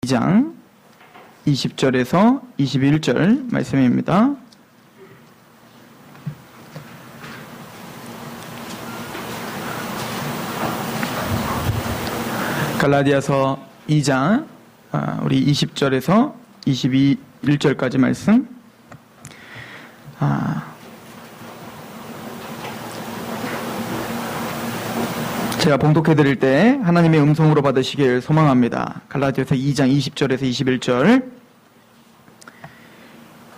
2장 20절에서 21절 말씀입니다. 갈라디아서 2장 우리 20절에서 21절까지 말씀. 제가 봉독해 드릴 때 하나님의 음성으로 받으시길 소망합니다. 갈라디아서 2장 20절에서 21절.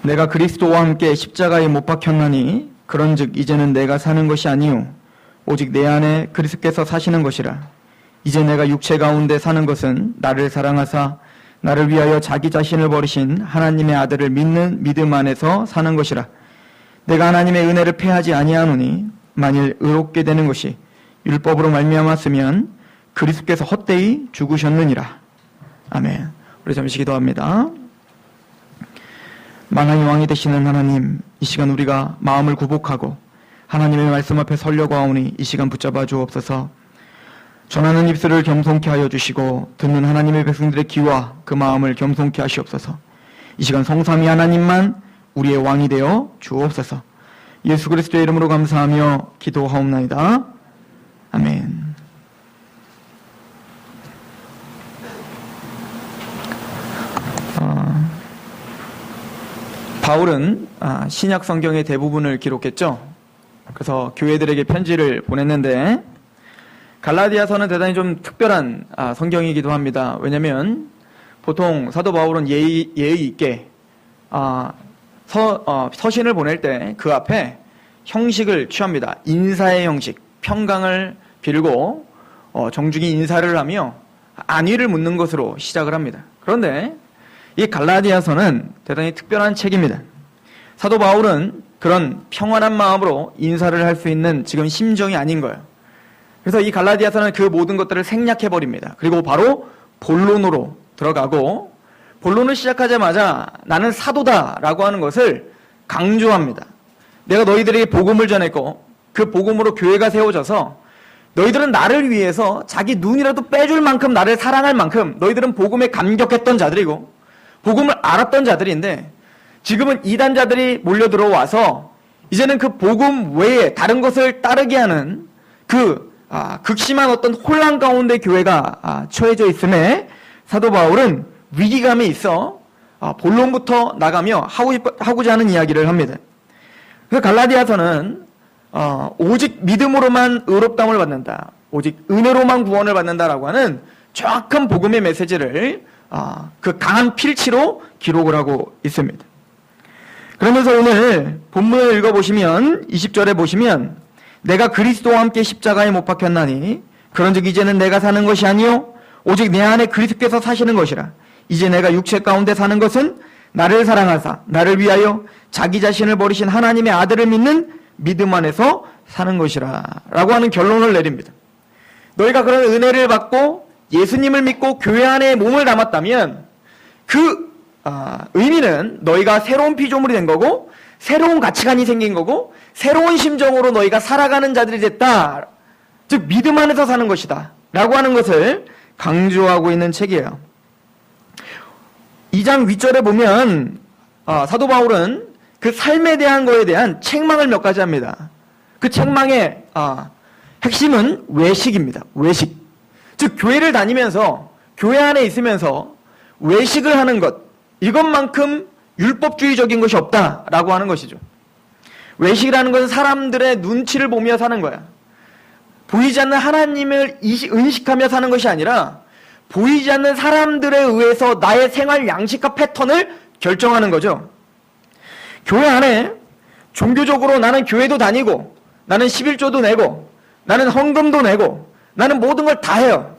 내가 그리스도와 함께 십자가에 못 박혔나니 그런즉 이제는 내가 사는 것이 아니요 오직 내 안에 그리스도께서 사시는 것이라. 이제 내가 육체 가운데 사는 것은 나를 사랑하사 나를 위하여 자기 자신을 버리신 하나님의 아들을 믿는 믿음 안에서 사는 것이라. 내가 하나님의 은혜를 패하지 아니하노니 만일 의롭게 되는 것이 율법으로 말미암았으면 그리스도께서 헛되이 죽으셨느니라. 아멘. 우리 잠시 기도합니다. 만왕의 왕이 되시는 하나님, 이 시간 우리가 마음을 굽옥하고 하나님의 말씀 앞에 서려고 하오니 이 시간 붙잡아 주옵소서. 전하는 입술을 겸손케 하여 주시고 듣는 하나님의 백성들의 귀와 그 마음을 겸손케 하시옵소서. 이 시간 성삼위 하나님만 우리의 왕이 되어 주옵소서. 예수 그리스도의 이름으로 감사하며 기도하옵나이다. 아멘. 바울은 신약 성경의 대부분을 기록했죠. 그래서 교회들에게 편지를 보냈는데 갈라디아서는 대단히 좀 특별한 성경이기도 합니다. 왜냐하면 보통 사도 바울은 예의 있게 서신을 보낼 때 그 앞에 형식을 취합니다. 인사의 형식, 평강을 빌고 정중히 인사를 하며 안위를 묻는 것으로 시작을 합니다. 그런데 이 갈라디아서는 대단히 특별한 책입니다. 사도 바울은 그런 평안한 마음으로 인사를 할 수 있는 지금 심정이 아닌 거예요. 그래서 이 갈라디아서는 그 모든 것들을 생략해버립니다. 그리고 바로 본론으로 들어가고 본론을 시작하자마자 나는 사도다라고 하는 것을 강조합니다. 내가 너희들에게 복음을 전했고 그 복음으로 교회가 세워져서 너희들은 나를 위해서 자기 눈이라도 빼줄 만큼 나를 사랑할 만큼 너희들은 복음에 감격했던 자들이고 복음을 알았던 자들인데 지금은 이단자들이 몰려 들어와서 이제는 그 복음 외에 다른 것을 따르게 하는 그 극심한 어떤 혼란 가운데 교회가 처해져 있음에 사도 바울은 위기감에 있어 본론부터 나가며 하고자 하는 이야기를 합니다. 그래서 갈라디아서는 오직 믿음으로만 의롭다함을 받는다, 오직 은혜로만 구원을 받는다라고 하는 정확한 복음의 메시지를 그 강한 필치로 기록을 하고 있습니다. 그러면서 오늘 본문을 읽어보시면 20절에 보시면 내가 그리스도와 함께 십자가에 못 박혔나니 그런즉 이제는 내가 사는 것이 아니요 오직 내 안에 그리스도께서 사시는 것이라. 이제 내가 육체 가운데 사는 것은 나를 사랑하사 나를 위하여 자기 자신을 버리신 하나님의 아들을 믿는 믿음 안에서 사는 것이라 라고 하는 결론을 내립니다. 너희가 그런 은혜를 받고 예수님을 믿고 교회 안에 몸을 담았다면 그 의미는 너희가 새로운 피조물이 된 거고 새로운 가치관이 생긴 거고 새로운 심정으로 너희가 살아가는 자들이 됐다. 즉 믿음 안에서 사는 것이다 라고 하는 것을 강조하고 있는 책이에요. 2장 윗절에 보면 사도 바울은 그 삶에 대한 거에 대한 책망을 몇 가지 합니다. 그 책망의 핵심은 외식입니다. 외식. 즉 교회를 다니면서 교회 안에 있으면서 외식을 하는 것, 이것만큼 율법주의적인 것이 없다라고 하는 것이죠. 외식이라는 것은 사람들의 눈치를 보며 사는 거야. 보이지 않는 하나님을 은식하며 사는 것이 아니라 보이지 않는 사람들에 의해서 나의 생활 양식과 패턴을 결정하는 거죠. 교회 안에 종교적으로 나는 교회도 다니고 나는 11조도 내고 나는 헌금도 내고 나는 모든 걸 다 해요.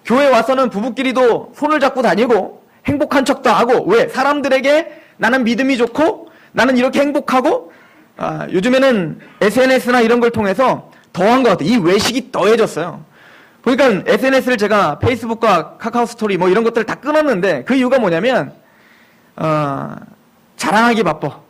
교회 와서는 부부끼리도 손을 잡고 다니고 행복한 척도 하고 왜? 사람들에게 나는 믿음이 좋고 나는 이렇게 행복하고 요즘에는 SNS나 이런 걸 통해서 더한 것 같아요. 이 외식이 더해졌어요. 보니까 SNS를 제가 페이스북과 카카오 스토리 뭐 이런 것들을 다 끊었는데 그 이유가 뭐냐면 자랑하기 바빠.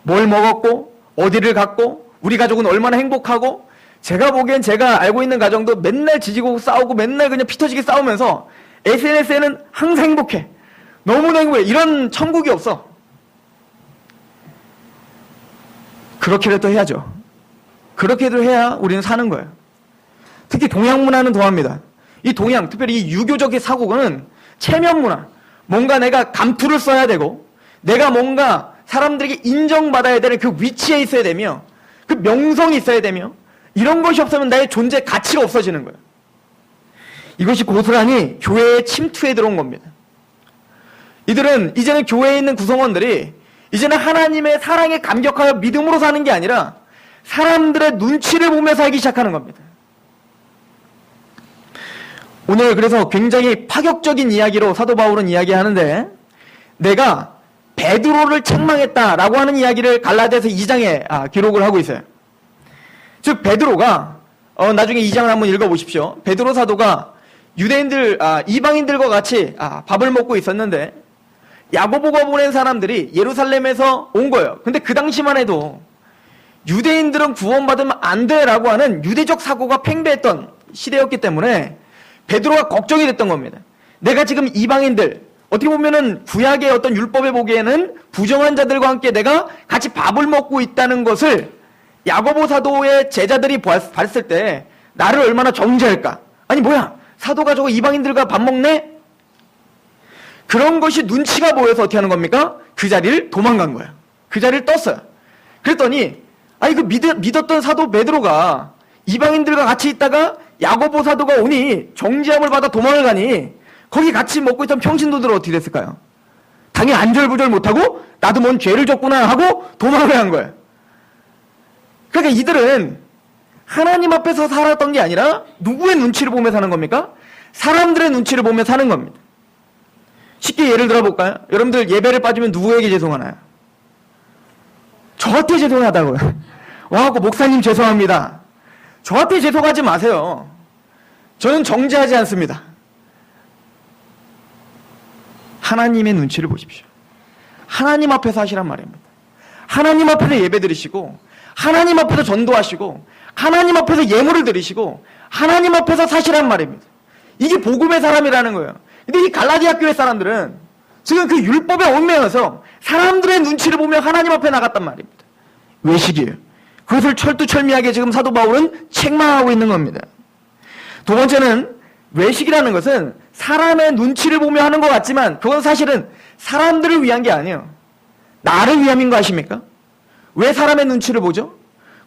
뭘 먹었고 어디를 갔고 우리 가족은 얼마나 행복하고 제가 보기엔 제가 알고 있는 가정도 맨날 지지고 싸우고 맨날 그냥 피 터지게 싸우면서 SNS에는 항상 행복해. 너무나 행복해. 이런 천국이 없어. 그렇게라도 해야죠. 그렇게도 해야 우리는 사는 거예요. 특히 동양 문화는 더합니다. 이 동양, 특별히 이 유교적인 사고는 체면 문화. 뭔가 내가 감투를 써야 되고, 내가 뭔가 사람들에게 인정받아야 되는 그 위치에 있어야 되며, 그 명성이 있어야 되며, 이런 것이 없으면 나의 존재 가치가 없어지는 거예요. 이것이 고스란히 교회의 침투에 들어온 겁니다. 이들은 이제는 교회에 있는 구성원들이 이제는 하나님의 사랑에 감격하여 믿음으로 사는 게 아니라 사람들의 눈치를 보며 살기 시작하는 겁니다. 오늘 그래서 굉장히 파격적인 이야기로 사도 바울은 이야기하는데, 내가 베드로를 책망했다라고 하는 이야기를 갈라디아서 2장에 기록을 하고 있어요. 즉 베드로가 나중에 2장을 한번 읽어보십시오. 베드로 사도가 유대인들, 이방인들과 같이 밥을 먹고 있었는데 야고보가 보낸 사람들이 예루살렘에서 온 거예요. 근데 그 당시만 해도 유대인들은 구원받으면 안 돼라고 하는 유대적 사고가 팽배했던 시대였기 때문에 베드로가 걱정이 됐던 겁니다. 내가 지금 이방인들, 어떻게 보면은 구약의 어떤 율법에 보기에는 부정한 자들과 함께 내가 같이 밥을 먹고 있다는 것을 야고보 사도의 제자들이 봤을 때 나를 얼마나 정죄할까? 아니 뭐야, 사도가 저거 이방인들과 밥 먹네? 그런 것이 눈치가 보여서 어떻게 하는 겁니까? 그 자리를 도망간 거예요. 그 자리를 떴어요. 그랬더니 아니 그 믿었던 사도 베드로가 이방인들과 같이 있다가 야고보 사도가 오니 정죄함을 받아 도망을 가니 거기 같이 먹고 있던 평신도들은 어떻게 됐을까요? 당연히 안절부절 못하고 나도 뭔 죄를 졌구나 하고 도망을 한 거예요. 그러니까 이들은 하나님 앞에서 살았던 게 아니라 누구의 눈치를 보며 사는 겁니까? 사람들의 눈치를 보며 사는 겁니다. 쉽게 예를 들어볼까요? 여러분들 예배를 빠지면 누구에게 죄송하나요? 저한테 죄송하다고요. 와갖고 목사님 죄송합니다. 저한테 죄송하지 마세요. 저는 정죄하지 않습니다. 하나님의 눈치를 보십시오. 하나님 앞에서 하시란 말입니다. 하나님 앞에서 예배 드리시고 하나님 앞에서 전도하시고 하나님 앞에서 예물을 드리시고 하나님 앞에서 사시란 말입니다. 이게 복음의 사람이라는 거예요. 근데 이 갈라디아 교회 사람들은 지금 그 율법에 얽매여서 사람들의 눈치를 보며 하나님 앞에 나갔단 말입니다. 외식이에요. 그것을 철두철미하게 지금 사도 바울은 책망하고 있는 겁니다. 두 번째는 외식이라는 것은 사람의 눈치를 보며 하는 것 같지만 그건 사실은 사람들을 위한 게 아니에요. 나를 위함인 거 아십니까? 왜 사람의 눈치를 보죠?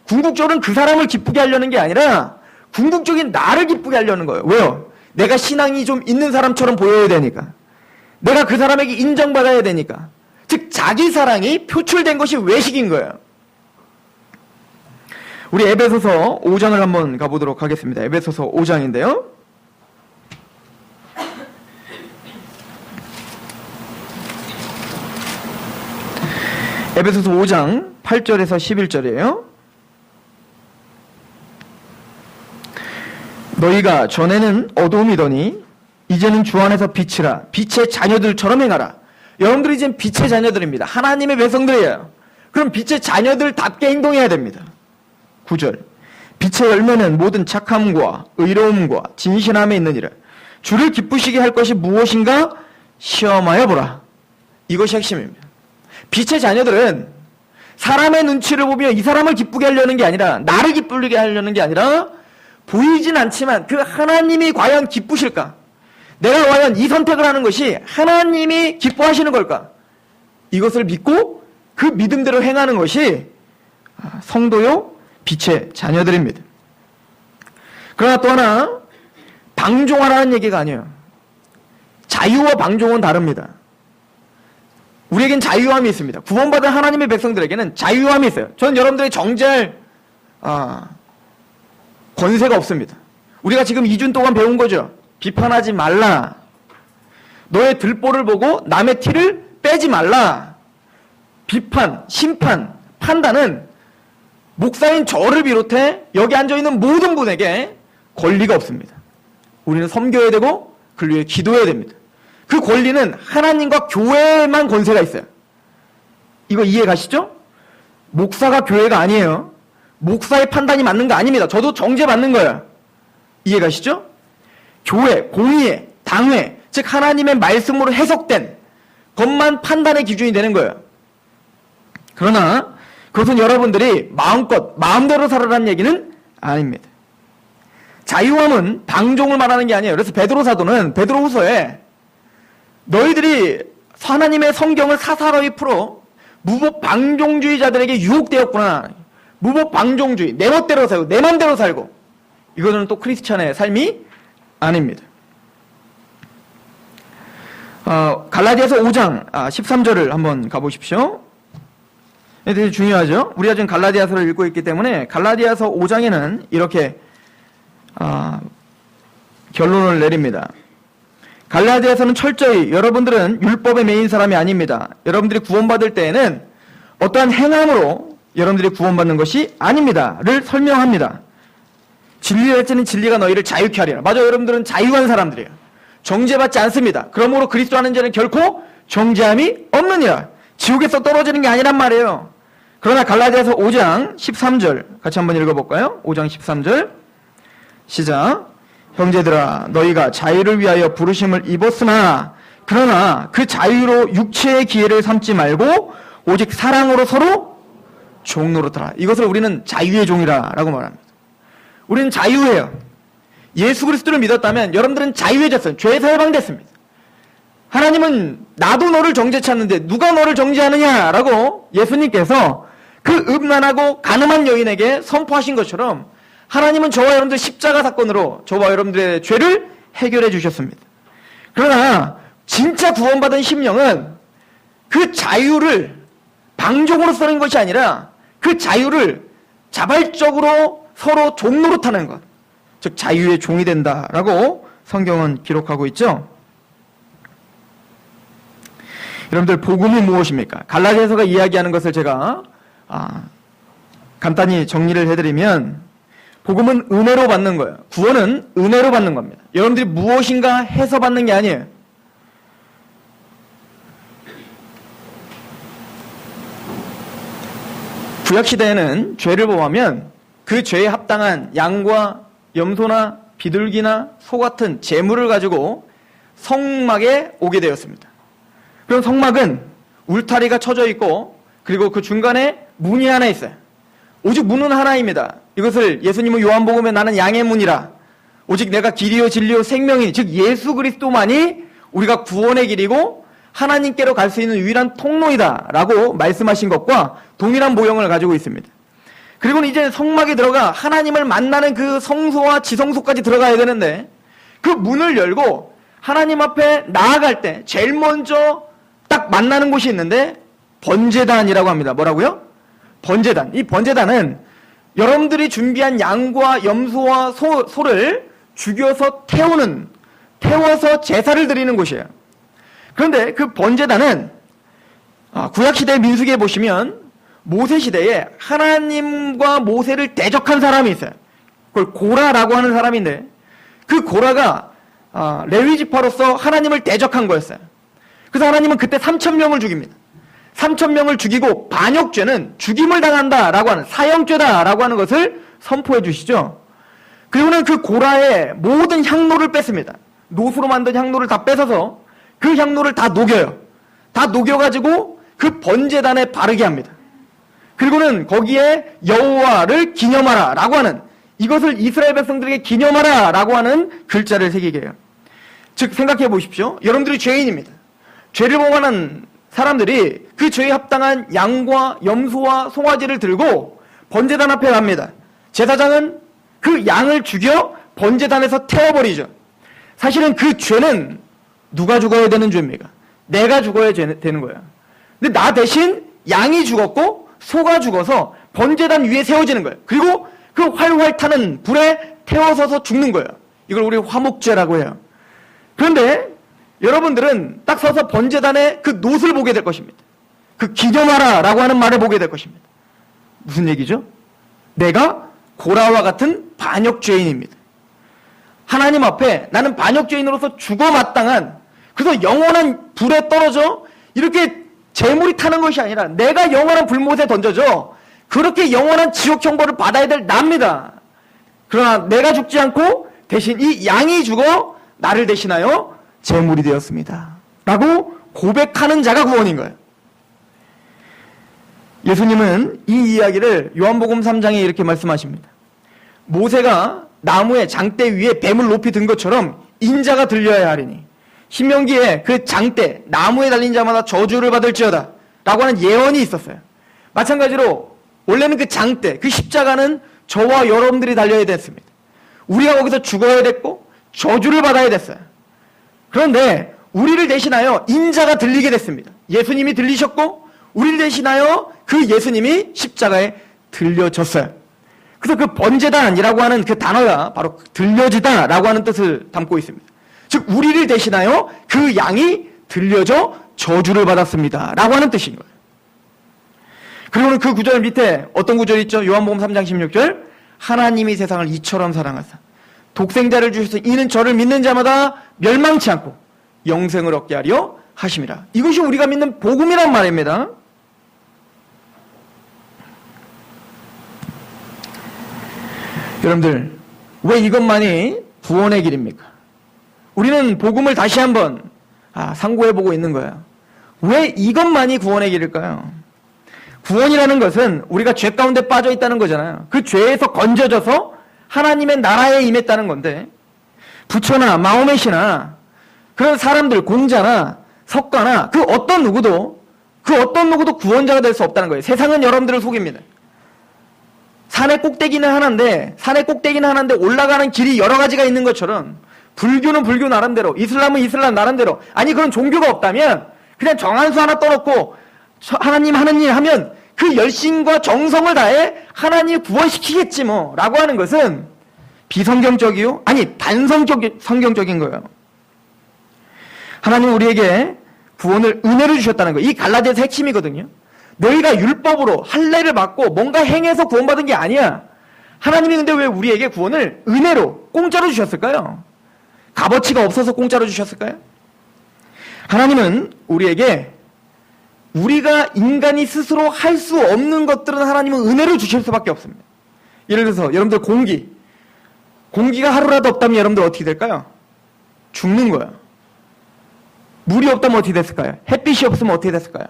궁극적으로는 그 사람을 기쁘게 하려는 게 아니라 궁극적인 나를 기쁘게 하려는 거예요. 왜요? 내가 신앙이 좀 있는 사람처럼 보여야 되니까. 내가 그 사람에게 인정받아야 되니까. 즉 자기 사랑이 표출된 것이 외식인 거예요. 우리 에베소서 5장을 한번 가보도록 하겠습니다. 에베소서 5장인데요. 에베소서 5장 8절에서 11절이에요. 너희가 전에는 어두움이더니 이제는 주 안에서 빛이라. 빛의 자녀들처럼 행하라. 여러분들이 이제 빛의 자녀들입니다. 하나님의 백성들이에요. 그럼 빛의 자녀들답게 행동해야 됩니다. 9절. 빛의 열매는 모든 착함과 의로움과 진실함에 있느니라. 주를 기쁘시게 할 것이 무엇인가 시험하여 보라. 이것이 핵심입니다. 빛의 자녀들은 사람의 눈치를 보며 이 사람을 기쁘게 하려는 게 아니라 나를 기쁘게 하려는 게 아니라 보이진 않지만 그 하나님이 과연 기쁘실까? 내가 과연 이 선택을 하는 것이 하나님이 기뻐하시는 걸까? 이것을 믿고 그 믿음대로 행하는 것이 성도요 빛의 자녀들입니다. 그러나 또 하나 방종하라는 얘기가 아니에요. 자유와 방종은 다릅니다. 우리에겐 자유함이 있습니다. 구원받은 하나님의 백성들에게는 자유함이 있어요. 저는 여러분들의 정죄할 권세가 없습니다. 우리가 지금 2주 동안 배운 거죠. 비판하지 말라. 너의 들보를 보고 남의 티를 빼지 말라. 비판, 심판, 판단은 목사인 저를 비롯해 여기 앉아있는 모든 분에게 권리가 없습니다. 우리는 섬겨야 되고 그를 위해 기도해야 됩니다. 그 권리는 하나님과 교회에만 권세가 있어요. 이거 이해 가시죠? 목사가 교회가 아니에요. 목사의 판단이 맞는 거 아닙니다. 저도 정죄받는 거예요. 이해 가시죠? 교회, 공의회, 당회, 즉 하나님의 말씀으로 해석된 것만 판단의 기준이 되는 거예요. 그러나 그것은 여러분들이 마음껏 마음대로 살아라는 얘기는 아닙니다. 자유함은 방종을 말하는 게 아니에요. 그래서 베드로 사도는 베드로후서에 너희들이 하나님의 성경을 사사로이 풀어 무법 방종주의자들에게 유혹되었구나. 무법 방종주의, 내 멋대로 살고 내 맘대로 살고, 이거는 또 크리스찬의 삶이 아닙니다. 갈라디아서 5장 13절을 한번 가보십시오. 되게 중요하죠. 우리가 지금 갈라디아서를 읽고 있기 때문에 갈라디아서 5장에는 이렇게 결론을 내립니다. 갈라디아서는 철저히 여러분들은 율법에 매인 사람이 아닙니다. 여러분들이 구원받을 때에는 어떠한 행함으로 여러분들이 구원받는 것이 아닙니다를 설명합니다. 진리를 할지는 진리가 너희를 자유케 하리라. 맞아요. 여러분들은 자유한 사람들이에요. 정죄받지 않습니다. 그러므로 그리스도 하는 자는 결코 정죄함이 없느니라. 지옥에서 떨어지는 게 아니란 말이에요. 그러나 갈라디아서 5장 13절 같이 한번 읽어볼까요? 5장 13절 시작. 형제들아 너희가 자유를 위하여 부르심을 입었으나 그러나 그 자유로 육체의 기회를 삼지 말고 오직 사랑으로 서로 종노릇하라. 이것을 우리는 자유의 종이라고 말합니다. 우리는 자유해요. 예수 그리스도를 믿었다면 여러분들은 자유해졌어요. 죄에서 해방됐습니다. 하나님은 나도 너를 정죄치 않는데 누가 너를 정죄하느냐라고 예수님께서 그 음란하고 가늠한 여인에게 선포하신 것처럼 하나님은 저와 여러분들 십자가 사건으로 저와 여러분들의 죄를 해결해 주셨습니다. 그러나 진짜 구원받은 심령은 그 자유를 방종으로 쓰는 것이 아니라 그 자유를 자발적으로 서로 종노릇하는 것, 즉 자유의 종이 된다라고 성경은 기록하고 있죠. 여러분들 복음이 무엇입니까? 갈라디아서가 이야기하는 것을 제가 간단히 정리를 해드리면 복음은 은혜로 받는 거예요. 구원은 은혜로 받는 겁니다. 여러분들이 무엇인가 해서 받는 게 아니에요. 구약시대에는 죄를 범하면 그 죄에 합당한 양과 염소나 비둘기나 소 같은 제물을 가지고 성막에 오게 되었습니다. 그럼 성막은 울타리가 쳐져 있고 그리고 그 중간에 문이 하나 있어요. 오직 문은 하나입니다. 이것을 예수님은 요한복음에 나는 양의 문이라 오직 내가 길이요 진리요 생명이니 즉 예수 그리스도만이 우리가 구원의 길이고 하나님께로 갈 수 있는 유일한 통로이다 라고 말씀하신 것과 동일한 모형을 가지고 있습니다. 그리고 이제 성막에 들어가 하나님을 만나는 그 성소와 지성소까지 들어가야 되는데 그 문을 열고 하나님 앞에 나아갈 때 제일 먼저 딱 만나는 곳이 있는데 번제단이라고 합니다. 뭐라고요? 번제단. 이 번제단은 여러분들이 준비한 양과 염소와 소를 죽여서 태워서 제사를 드리는 곳이에요. 그런데 그 번제단은 구약시대 민수기에 보시면 모세시대에 하나님과 모세를 대적한 사람이 있어요. 그걸 고라라고 하는 사람인데 그 고라가 레위지파로서 하나님을 대적한 거였어요. 그래서 하나님은 그때 3,000명을 죽입니다. 3,000명을 죽이고 반역죄는 죽임을 당한다라고 하는 사형죄다라고 하는 것을 선포해 주시죠. 그리고는 그 고라의 모든 향로를 뺐습니다. 노수로 만든 향로를 다 뺏어서 그 향로를 다 녹여요. 다 녹여가지고 그 번제단에 바르게 합니다. 그리고는 거기에 여호와를 기념하라 라고 하는 이것을 이스라엘 백성들에게 기념하라 라고 하는 글자를 새기게 해요. 즉 생각해 보십시오. 여러분들이 죄인입니다. 죄를 범하는 사람들이 그 죄에 합당한 양과 염소와 송아지를 들고 번제단 앞에 갑니다. 제사장은 그 양을 죽여 번제단에서 태워버리죠. 사실은 그 죄는 누가 죽어야 되는 죄입니까? 내가 죽어야 되는 거예요. 근데 나 대신 양이 죽었고 소가 죽어서 번제단 위에 세워지는 거예요. 그리고 그 활활 타는 불에 태워서서 죽는 거예요. 이걸 우리 화목제라고 해요. 그런데 여러분들은 딱 서서 번제단의 그 놋을 보게 될 것입니다. 그 기념하라 라고 하는 말을 보게 될 것입니다. 무슨 얘기죠? 내가 고라와 같은 반역죄인입니다. 하나님 앞에 나는 반역죄인으로서 죽어 마땅한, 그래서 영원한 불에 떨어져 이렇게 재물이 타는 것이 아니라 내가 영원한 불못에 던져져 그렇게 영원한 지옥 형벌을 받아야 될 납니다. 그러나 내가 죽지 않고 대신 이 양이 죽어 나를 대신하여 제물이 되었습니다. 라고 고백하는 자가 구원인 거예요. 예수님은 이 이야기를 요한복음 3장에 이렇게 말씀하십니다. 모세가 나무의 장대 위에 뱀을 높이 든 것처럼 인자가 들려야 하리니 신명기에 그 장대 나무에 달린 자마다 저주를 받을지어다 라고 하는 예언이 있었어요. 마찬가지로 원래는 그 장대, 그 십자가는 저와 여러분들이 달려야 됐습니다. 우리가 거기서 죽어야 됐고 저주를 받아야 됐어요. 그런데 우리를 대신하여 인자가 들리게 됐습니다. 예수님이 들리셨고 우리를 대신하여 그 예수님이 십자가에 들려졌어요. 그래서 그 번제단이라고 하는 그 단어가 바로 들려지다라고 하는 뜻을 담고 있습니다. 즉 우리를 대신하여 그 양이 들려져 저주를 받았습니다 라고 하는 뜻인 거예요. 그리고는 그 구절 밑에 어떤 구절이 있죠? 요한복음 3장 16절 하나님이 세상을 이처럼 사랑하사 독생자를 주셔서 이는 저를 믿는 자마다 멸망치 않고 영생을 얻게 하려 하심이라. 이것이 우리가 믿는 복음이란 말입니다. 여러분들, 왜 이것만이 구원의 길입니까? 우리는 복음을 다시 한번 상고해보고 있는 거예요. 왜 이것만이 구원의 길일까요? 구원이라는 것은 우리가 죄 가운데 빠져 있다는 거잖아요. 그 죄에서 건져져서 하나님의 나라에 임했다는 건데 부처나 마호멧이나 그런 사람들, 공자나 석가나 그 어떤 누구도 구원자가 될 수 없다는 거예요. 세상은 여러분들을 속입니다. 산의 꼭대기는 하나인데 올라가는 길이 여러 가지가 있는 것처럼 불교는 불교 나름대로, 이슬람은 이슬람 나름대로, 아니 그런 종교가 없다면 그냥 정한수 하나 떠놓고 하나님 하면 그 열심과 정성을 다해 하나님이 구원시키겠지 뭐 라고 하는 것은 비성경적이요? 아니 반성경적인 거예요. 하나님은 우리에게 구원을 은혜로 주셨다는 거예요. 이 갈라디아서 핵심이거든요. 너희가 율법으로 할례를 받고 뭔가 행해서 구원받은 게 아니야. 하나님이 근데 왜 우리에게 구원을 은혜로 공짜로 주셨을까요? 값어치가 없어서 공짜로 주셨을까요? 하나님은 우리에게 우리가 인간이 스스로 할 수 없는 것들은 하나님은 은혜로 주실 수밖에 없습니다. 예를 들어서 여러분들 공기가 하루라도 없다면 여러분들 어떻게 될까요? 죽는 거예요. 물이 없다면 어떻게 됐을까요? 햇빛이 없으면 어떻게 됐을까요?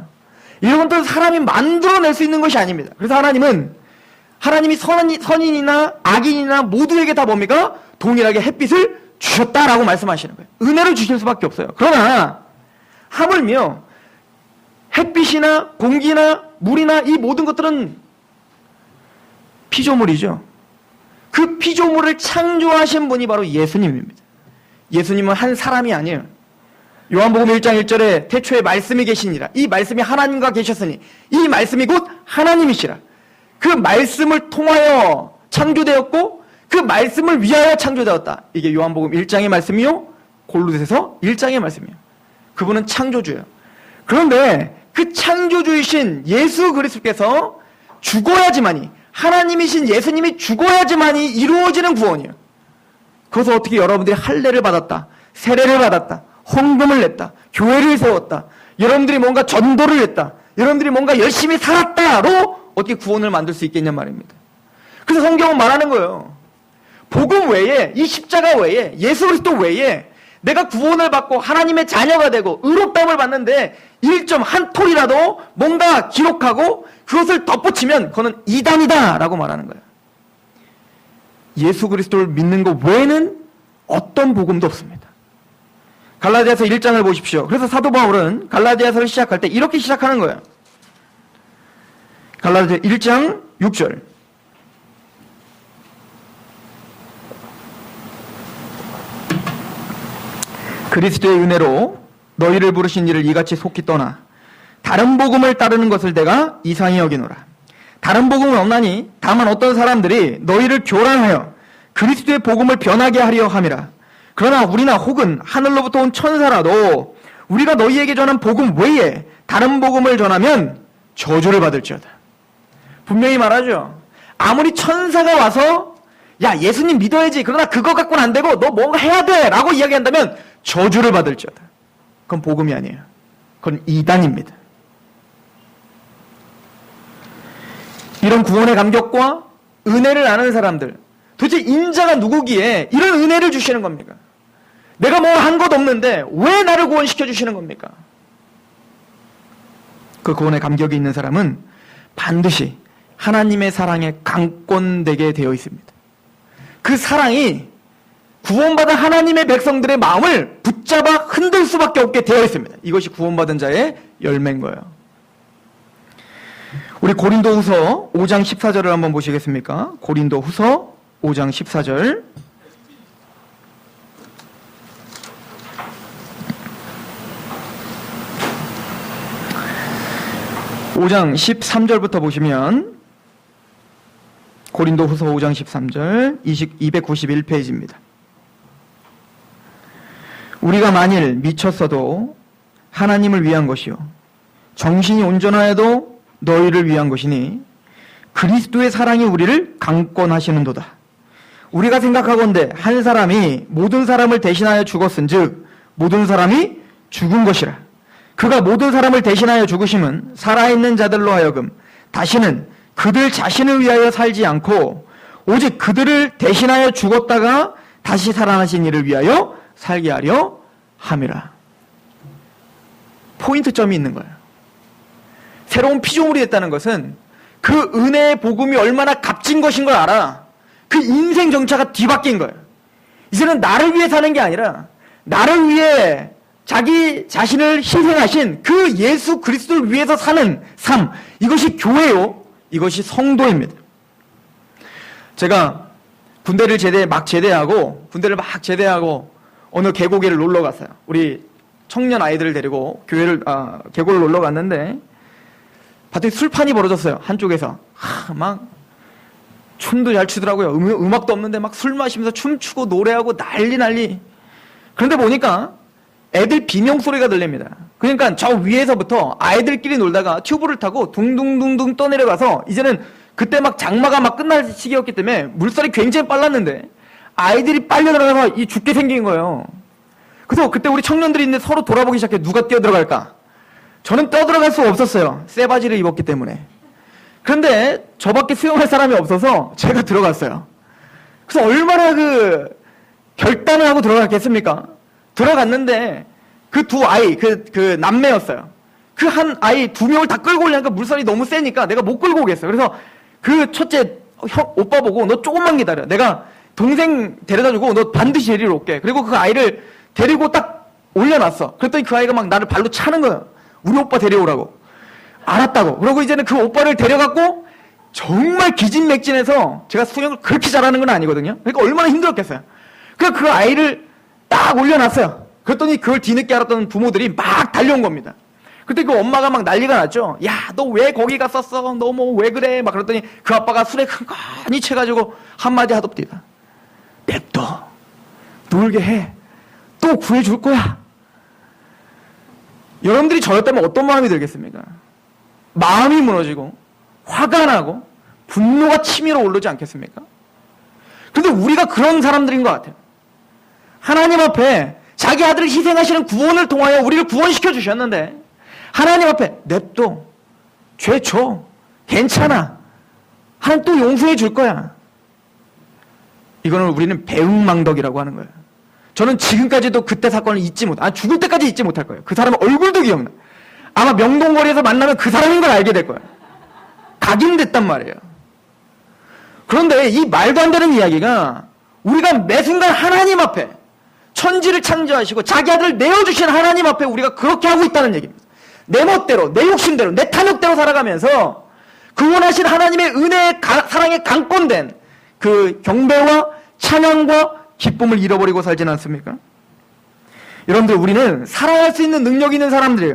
이런 것들은 사람이 만들어낼 수 있는 것이 아닙니다. 그래서 하나님이 선인이나 악인이나 모두에게 다 뭡니까? 동일하게 햇빛을 주셨다라고 말씀하시는 거예요. 은혜를 주실 수밖에 없어요. 그러나 하물며 햇빛이나 공기나 물이나 이 모든 것들은 피조물이죠. 그 피조물을 창조하신 분이 바로 예수님입니다. 예수님은 한 사람이 아니에요. 요한복음 1장 1절에 태초에 말씀이 계시니라. 이 말씀이 하나님과 계셨으니 이 말씀이 곧 하나님이시라. 그 말씀을 통하여 창조되었고 그 말씀을 위하여 창조되었다. 이게 요한복음 1장의 말씀이요, 골로새서 1장의 말씀이에요. 그분은 창조주예요. 그런데 그 창조주이신 예수 그리스도께서 죽어야지만이, 하나님이신 예수님이 죽어야지만이 이루어지는 구원이에요. 그래서 어떻게 여러분들이 할례를 받았다, 세례를 받았다, 헌금을 냈다, 교회를 세웠다, 여러분들이 뭔가 전도를 했다, 여러분들이 뭔가 열심히 살았다로 어떻게 구원을 만들 수 있겠냐 말입니다. 그래서 성경은 말하는 거예요. 복음 외에, 이 십자가 외에, 예수 그리스도 외에 내가 구원을 받고 하나님의 자녀가 되고 의롭다움을 받는데 1점 한 톨이라도 뭔가 기록하고 그것을 덧붙이면 그거는 이단이다 라고 말하는 거예요. 예수 그리스도를 믿는 것 외에는 어떤 복음도 없습니다. 갈라디아서 1장을 보십시오. 그래서 사도 바울은 갈라디아서를 시작할 때 이렇게 시작하는 거예요. 갈라디아 1장 6절. 그리스도의 은혜로 너희를 부르신 이를 이같이 속히 떠나 다른 복음을 따르는 것을 내가 이상히 여기노라. 다른 복음은 없나니 다만 어떤 사람들이 너희를 교란하여 그리스도의 복음을 변하게 하려 함이라. 그러나 우리나 혹은 하늘로부터 온 천사라도 우리가 너희에게 전한 복음 외에 다른 복음을 전하면 저주를 받을지어다. 분명히 말하죠. 아무리 천사가 와서 야 예수님 믿어야지, 그러나 그거 갖고는 안 되고 너 뭔가 해야 돼 라고 이야기한다면 저주를 받을지어다. 그건 복음이 아니에요. 그건 이단입니다. 이런 구원의 감격과 은혜를 아는 사람들, 도대체 인자가 누구기에 이런 은혜를 주시는 겁니까? 내가 뭐 한 것 없는데 왜 나를 구원시켜 주시는 겁니까? 그 구원의 감격이 있는 사람은 반드시 하나님의 사랑에 강권되게 되어 있습니다. 그 사랑이 구원받은 하나님의 백성들의 마음을 붙잡아 흔들 수밖에 없게 되어 있습니다. 이것이 구원받은 자의 열매인 거예요. 우리 고린도후서 5장 14절을 한번 보시겠습니까? 고린도후서 5장 14절. (5장 13절부터) 보시면 고린도후서 5장 13절 291페이지입니다. 우리가 만일 미쳤어도 하나님을 위한 것이요 정신이 온전하여도 너희를 위한 것이니 그리스도의 사랑이 우리를 강권하시는도다. 우리가 생각하건대 한 사람이 모든 사람을 대신하여 죽었은즉 모든 사람이 죽은 것이라. 그가 모든 사람을 대신하여 죽으심은 살아있는 자들로 하여금 다시는 그들 자신을 위하여 살지 않고 오직 그들을 대신하여 죽었다가 다시 살아나신 이를 위하여 살게 하려 함이라. 포인트점이 있는 거예요. 새로운 피조물이 됐다는 것은 그 은혜의 복음이 얼마나 값진 것인 걸 알아. 그 인생 정차가 뒤바뀐 거예요. 이제는 나를 위해 사는 게 아니라 나를 위해 자기 자신을 희생하신 그 예수 그리스도를 위해서 사는 삶, 이것이 교회요, 이것이 성도입니다. 제가 군대를 막 제대하고 어느 계곡에를 놀러 갔어요. 우리 청년 아이들을 데리고 계곡을 놀러 갔는데 봤더니 술판이 벌어졌어요. 한쪽에서 막 춤도 잘 추더라고요. 음악도 없는데 막 술 마시면서 춤추고 노래하고 난리. 그런데 보니까 애들 비명 소리가 들립니다. 그러니까 저 위에서부터 아이들끼리 놀다가 튜브를 타고 둥둥둥둥 떠내려가서, 이제는 그때 막 장마가 막 끝날 시기였기 때문에 물살이 굉장히 빨랐는데 아이들이 빨려 들어가서 죽게 생긴 거예요. 그래서 그때 우리 청년들이 있는데 서로 돌아보기 시작해. 누가 뛰어들어갈까? 저는 뛰어들어갈 수가 없었어요. 새 바지를 입었기 때문에. 그런데 저밖에 수영할 사람이 없어서 제가 들어갔어요. 그래서 얼마나 결단을 하고 들어갔겠습니까? 들어갔는데 그 두 아이, 그 남매였어요. 그 한 아이 두 명을 다 끌고 오려니까 물살이 너무 세니까 내가 못 끌고 오겠어요. 그래서 그 첫째 오빠 보고 너 조금만 기다려. 내가 동생 데려다주고 너 반드시 데리러 올게. 그리고 그 아이를 데리고 딱 올려놨어. 그랬더니 그 아이가 막 나를 발로 차는 거야. 우리 오빠 데려오라고. 알았다고. 그러고 이제는 그 오빠를 데려갔고, 정말 기진맥진해서, 제가 수영을 그렇게 잘하는 건 아니거든요. 그러니까 얼마나 힘들었겠어요. 그래서 그 아이를 딱 올려놨어요. 그랬더니 그걸 뒤늦게 알았던 부모들이 막 달려온 겁니다. 그때 그 엄마가 막 난리가 났죠. 야, 너 왜 거기 갔었어? 너 뭐 왜 그래? 막 그랬더니 그 아빠가 술에 큰간히 채가지고 한마디 하덥디다. 냅둬. 놀게 해. 또 구해줄 거야. 여러분들이 저였다면 어떤 마음이 들겠습니까? 마음이 무너지고 화가 나고 분노가 치밀어 오르지 않겠습니까? 그런데 우리가 그런 사람들인 것 같아요. 하나님 앞에 자기 아들을 희생하시는 구원을 통하여 우리를 구원시켜 주셨는데 하나님 앞에 냅둬, 죄 줘, 괜찮아, 하나님 또 용서해 줄 거야. 이거는 우리는 배은망덕이라고 하는 거예요. 저는 지금까지도 그때 사건을 죽을 때까지 잊지 못할 거예요. 그 사람 얼굴도 기억나. 아마 명동거리에서 만나면 그 사람인 걸 알게 될 거예요. 각인됐단 말이에요. 그런데 이 말도 안 되는 이야기가 우리가 매 순간 하나님 앞에, 천지를 창조하시고 자기 아들을 내어주신 하나님 앞에 우리가 그렇게 하고 있다는 얘기입니다. 내 멋대로, 내 욕심대로, 내 탐욕대로 살아가면서 구원하신 하나님의 은혜의 사랑에 강권된 그 경배와 찬양과 기쁨을 잃어버리고 살진 않습니까? 여러분들, 우리는 사랑할 수 있는 능력이 있는 사람들이에요.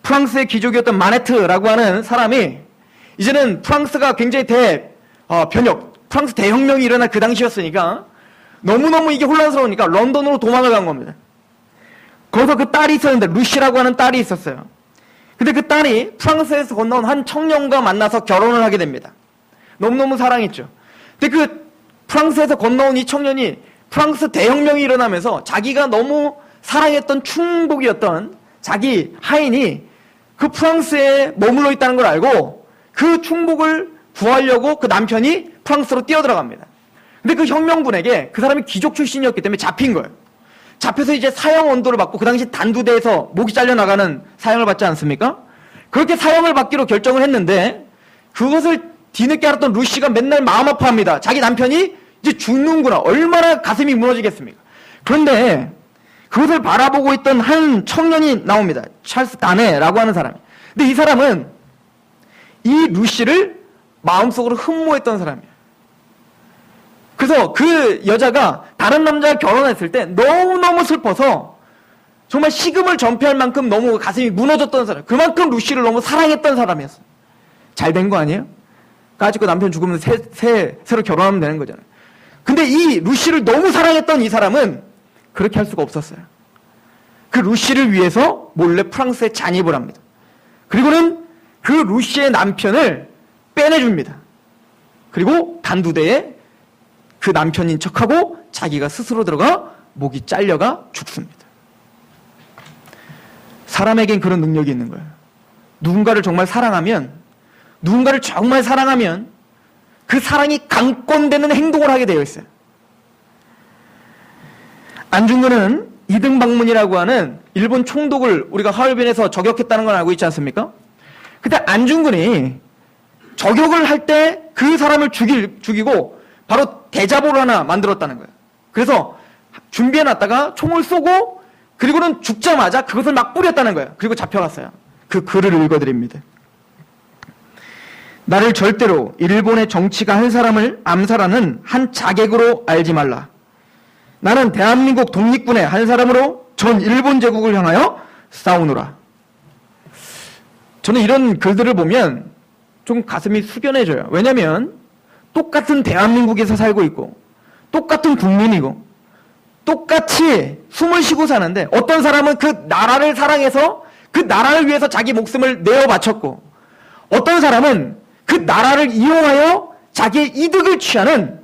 프랑스의 귀족이었던 마네트라고 하는 사람이, 이제는 프랑스가 굉장히 프랑스 대혁명이 일어날 그 당시였으니까 너무너무 이게 혼란스러우니까 런던으로 도망을 간 겁니다. 거기서 그 딸이 있었는데, 루시라고 하는 딸이 있었어요. 근데 그 딸이 프랑스에서 건너온 한 청년과 만나서 결혼을 하게 됩니다. 너무너무 사랑했죠. 근데 그 프랑스에서 건너온 이 청년이 프랑스 대혁명이 일어나면서 자기가 너무 사랑했던 충복이었던 자기 하인이 그 프랑스에 머물러 있다는 걸 알고 그 충복을 구하려고 그 남편이 프랑스로 뛰어들어갑니다. 근데 그 혁명군에게 그 사람이 귀족 출신이었기 때문에 잡힌 거예요. 잡혀서 이제 사형 언도를 받고 그 당시 단두대에서 목이 잘려나가는 사형을 받지 않습니까? 그렇게 사형을 받기로 결정을 했는데 그것을 뒤늦게 알았던 루시가 맨날 마음 아파합니다. 자기 남편이 이제 죽는구나. 얼마나 가슴이 무너지겠습니까? 그런데 그것을 바라보고 있던 한 청년이 나옵니다. 찰스 다네라고 하는 사람이. 근데 이 사람은 이 루시를 마음속으로 흠모했던 사람이에요. 그래서 그 여자가 다른 남자와 결혼했을 때 너무너무 슬퍼서 정말 식음을 전폐할 만큼 너무 가슴이 무너졌던 사람. 그만큼 루시를 너무 사랑했던 사람이었어요. 잘 된 거 아니에요? 까짓거 남편 죽으면 새로 결혼하면 되는 거잖아요. 근데 이 루시를 너무 사랑했던 이 사람은 그렇게 할 수가 없었어요. 그 루시를 위해서 몰래 프랑스에 잔입을 합니다. 그리고는 그 루시의 남편을 빼내줍니다. 그리고 단두대에 그 남편인 척하고 자기가 스스로 들어가 목이 잘려가 죽습니다. 사람에겐 그런 능력이 있는 거예요. 누군가를 정말 사랑하면 그 사랑이 강권되는 행동을 하게 되어 있어요. 안중근은 이등방문이라고 하는 일본 총독을 우리가 하얼빈에서 저격했다는 걸 알고 있지 않습니까? 그때 안중근이 저격을 할 때 그 사람을 죽이고 바로 대자보를 하나 만들었다는 거예요. 그래서 준비해놨다가 총을 쏘고 그리고는 죽자마자 그것을 막 뿌렸다는 거예요. 그리고 잡혀갔어요. 그 글을 읽어드립니다. 나를 절대로 일본의 정치가 한 사람을 암살하는 한 자객으로 알지 말라. 나는 대한민국 독립군의 한 사람으로 전 일본 제국을 향하여 싸우노라. 저는 이런 글들을 보면 좀 가슴이 숙연해져요. 왜냐하면 똑같은 대한민국에서 살고 있고 똑같은 국민이고 똑같이 숨을 쉬고 사는데 어떤 사람은 그 나라를 사랑해서 그 나라를 위해서 자기 목숨을 내어 바쳤고 어떤 사람은 그 나라를 이용하여 자기의 이득을 취하는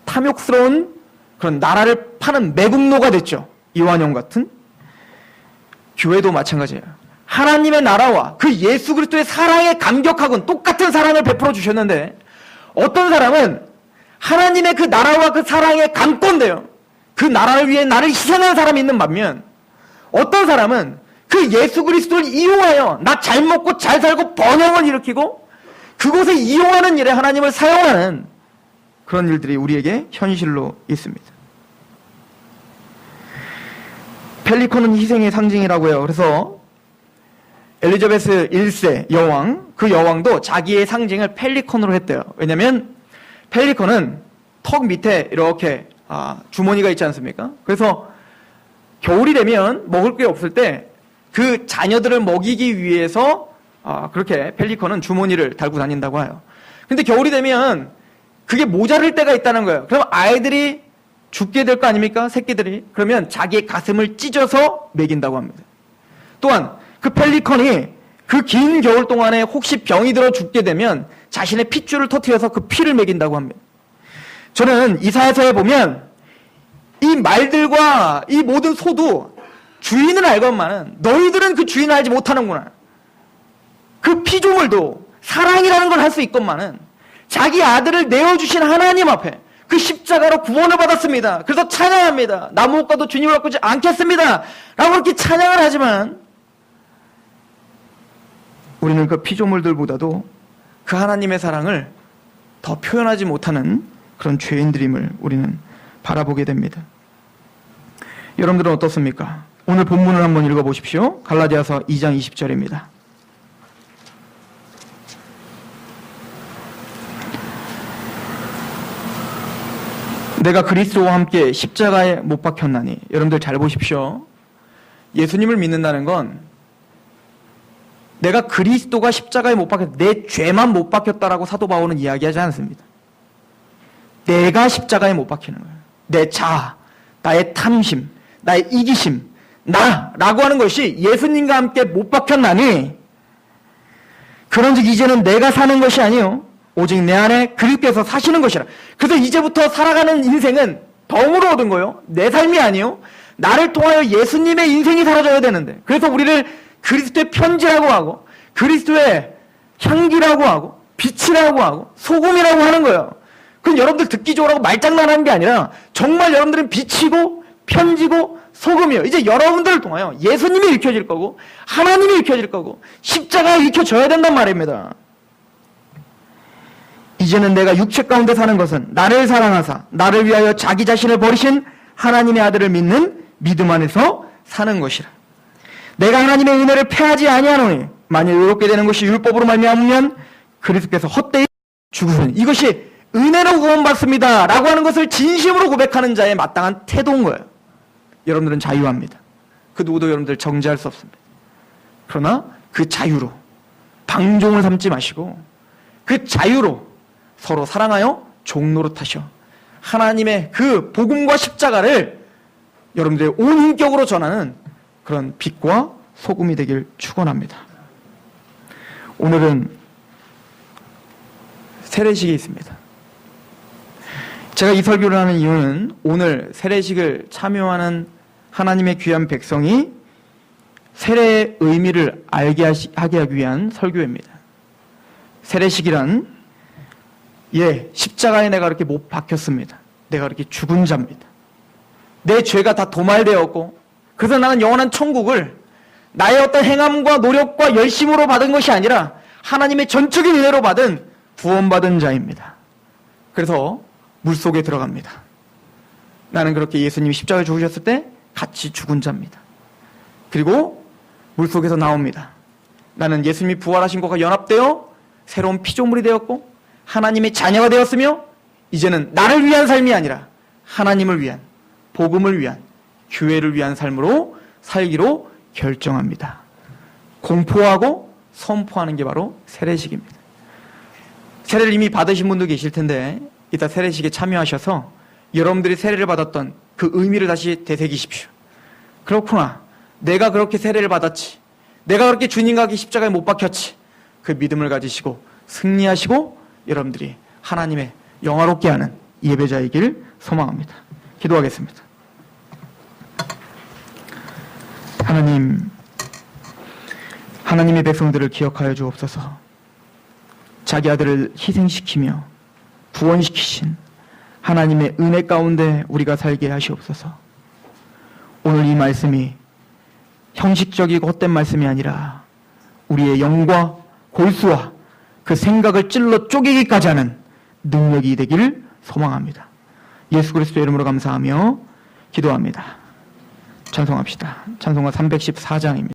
탐욕스러운 그런 나라를 파는 매국노가 됐죠. 이완용 같은. 교회도 마찬가지예요. 하나님의 나라와 그 예수 그리스도의 사랑에 감격하고는 똑같은 사랑을 베풀어 주셨는데 어떤 사람은 하나님의 그 나라와 그 사랑에 감건돼요. 그 나라를 위해 나를 희생하는 사람이 있는 반면 어떤 사람은 그 예수 그리스도를 이용하여 나 잘 먹고 잘 살고 번영을 일으키고 그곳에 이용하는 일에 하나님을 사용하는 그런 일들이 우리에게 현실로 있습니다. 펠리컨은 희생의 상징이라고 해요. 그래서 엘리자베스 1세 여왕, 그 여왕도 자기의 상징을 펠리컨으로 했대요. 왜냐면 펠리컨은 턱 밑에 이렇게 주머니가 있지 않습니까? 그래서 겨울이 되면 먹을 게 없을 때 그 자녀들을 먹이기 위해서 그렇게 펠리컨은 주머니를 달고 다닌다고 해요. 근데 겨울이 되면 그게 모자랄 때가 있다는 거예요. 그럼 아이들이 죽게 될 거 아닙니까? 새끼들이. 그러면 자기의 가슴을 찢어서 먹인다고 합니다. 또한 그 펠리컨이 그 긴 겨울 동안에 혹시 병이 들어 죽게 되면 자신의 핏줄을 터뜨려서 그 피를 먹인다고 합니다. 저는 이사야서에 보면 이 말들과 이 모든 소도 주인을 알건만은 너희들은 그 주인을 알지 못하는구나. 그 피조물도 사랑이라는 걸 할 수 있건만은 자기 아들을 내어주신 하나님 앞에 그 십자가로 구원을 받았습니다. 그래서 찬양합니다. 나무 옷과도 주님을 바꾸지 않겠습니다. 라고 그렇게 찬양을 하지만 우리는 그 피조물들보다도 그 하나님의 사랑을 더 표현하지 못하는 그런 죄인들임을 우리는 바라보게 됩니다. 여러분들은 어떻습니까? 오늘 본문을 한번 읽어보십시오. 갈라디아서 2장 20절입니다. 내가 그리스도와 함께 십자가에 못 박혔나니. 여러분들 잘 보십시오. 예수님을 믿는다는 건 내가 그리스도가 십자가에 못 박혔, 내 죄만 못 박혔다라고 사도 바울은 이야기하지 않습니다. 내가 십자가에 못 박히는 거예요. 내 자아, 나의 탐심, 나의 이기심, 나라고 하는 것이 예수님과 함께 못 박혔나니 그런즉 이제는 내가 사는 것이 아니요 오직 내 안에 그리스도께서 사시는 것이라. 그래서 이제부터 살아가는 인생은 덤으로 얻은 거예요. 내 삶이 아니요 나를 통하여 예수님의 인생이 사라져야 되는데 그래서 우리를 그리스도의 편지라고 하고 그리스도의 향기라고 하고 빛이라고 하고 소금이라고 하는 거예요. 그건 여러분들 듣기 좋으라고 말장난하는 게 아니라 정말 여러분들은 빛이고 편지고 소금이요. 이제 여러분들을 통하여 예수님이 일으켜질 거고 하나님이 일으켜질 거고 십자가가 일으켜져야 된단 말입니다. 이제는 내가 육체 가운데 사는 것은 나를 사랑하사 나를 위하여 자기 자신을 버리신 하나님의 아들을 믿는 믿음 안에서 사는 것이라. 내가 하나님의 은혜를 패하지 아니하노니 만일 의롭게 되는 것이 율법으로 말미암으면 그리스도께서 헛되이 죽으시니 이것이 은혜로 구원받습니다 라고 하는 것을 진심으로 고백하는 자의 마땅한 태도인 거예요. 여러분들은 자유합니다. 그 누구도 여러분들 정죄할 수 없습니다. 그러나 그 자유로 방종을 삼지 마시고 그 자유로 서로 사랑하여 종노릇하셔 하나님의 그 복음과 십자가를 여러분들의 온 인격으로 전하는 그런 빛과 소금이 되길 축원합니다. 오늘은 세례식이 있습니다. 제가 이 설교를 하는 이유는 오늘 세례식을 참여하는 하나님의 귀한 백성이 세례의 의미를 알게 하기 위한 설교입니다. 세례식이란 십자가에 내가 이렇게 못 박혔습니다. 내가 이렇게 죽은 자입니다. 내 죄가 다 도말되었고 그래서 나는 영원한 천국을 나의 어떤 행함과 노력과 열심으로 받은 것이 아니라 하나님의 전적인 은혜로 받은 구원받은 자입니다. 그래서 물속에 들어갑니다. 나는 그렇게 예수님이 십자가에 죽으셨을 때 같이 죽은 자입니다. 그리고 물속에서 나옵니다. 나는 예수님이 부활하신 것과 연합되어 새로운 피조물이 되었고 하나님의 자녀가 되었으며 이제는 나를 위한 삶이 아니라 하나님을 위한 복음을 위한 교회를 위한 삶으로 살기로 결정합니다. 공포하고 선포하는 게 바로 세례식입니다. 세례를 이미 받으신 분도 계실 텐데 이따 세례식에 참여하셔서 여러분들이 세례를 받았던 그 의미를 다시 되새기십시오. 그렇구나. 내가 그렇게 세례를 받았지. 내가 그렇게 주님과 함께 십자가에 못 박혔지. 그 믿음을 가지시고 승리하시고 여러분들이 하나님의 영화롭게 하는 예배자이길 소망합니다. 기도하겠습니다. 하나님의 백성들을 기억하여 주옵소서. 자기 아들을 희생시키며 구원시키신 하나님의 은혜 가운데 우리가 살게 하시옵소서. 오늘 이 말씀이 형식적이고 헛된 말씀이 아니라 우리의 영과 골수와 그 생각을 찔러 쪼개기까지 하는 능력이 되기를 소망합니다. 예수 그리스도의 이름으로 감사하며 기도합니다. 찬송합시다. 찬송가 314장입니다.